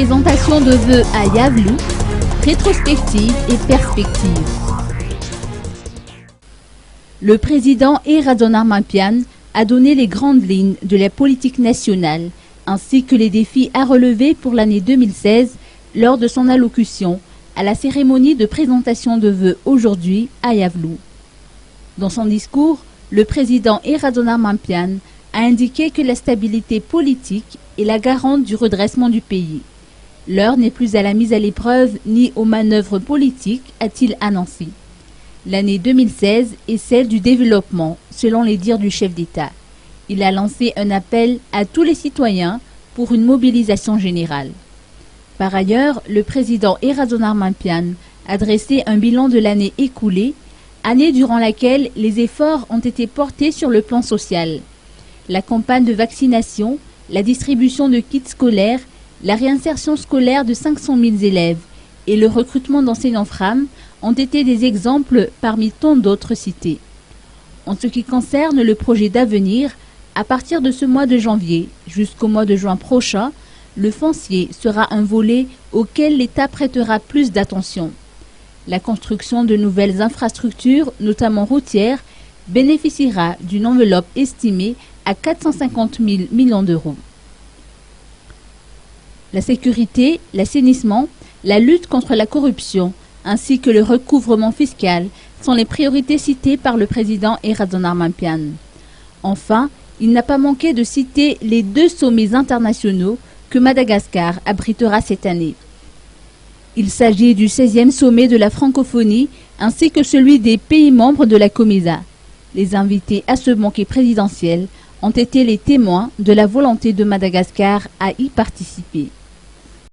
Présentation de vœux à Yavlou, rétrospective et perspective. Le président Eradan Armampian a donné les grandes lignes de la politique nationale ainsi que les défis à relever pour l'année 2016 lors de son allocution à la cérémonie de présentation de vœux aujourd'hui à Yavlou. Dans son discours, le président Eradan Armampian a indiqué que la stabilité politique est la garante du redressement du pays. L'heure n'est plus à la mise à l'épreuve ni aux manœuvres politiques, a-t-il annoncé. L'année 2016 est celle du développement, selon les dires du chef d'État. Il a lancé un appel à tous les citoyens pour une mobilisation générale. Par ailleurs, le président Eradan Armampian a dressé un bilan de l'année écoulée, année durant laquelle les efforts ont été portés sur le plan social. La campagne de vaccination, la distribution de kits scolaires, la réinsertion scolaire de 500 000 élèves et le recrutement d'enseignants femmes ont été des exemples parmi tant d'autres cités. En ce qui concerne le projet d'avenir, à partir de ce mois de janvier jusqu'au mois de juin prochain, le foncier sera un volet auquel l'État prêtera plus d'attention. La construction de nouvelles infrastructures, notamment routières, bénéficiera d'une enveloppe estimée à 450 000 millions d'euros. La sécurité, l'assainissement, la lutte contre la corruption ainsi que le recouvrement fiscal sont les priorités citées par le président Eradan Armampian. Enfin, il n'a pas manqué de citer les 2 sommets internationaux que Madagascar abritera cette année. Il s'agit du 16e sommet de la francophonie ainsi que celui des pays membres de la COMESA. Les invités à ce banquet présidentiel ont été les témoins de la volonté de Madagascar à y participer.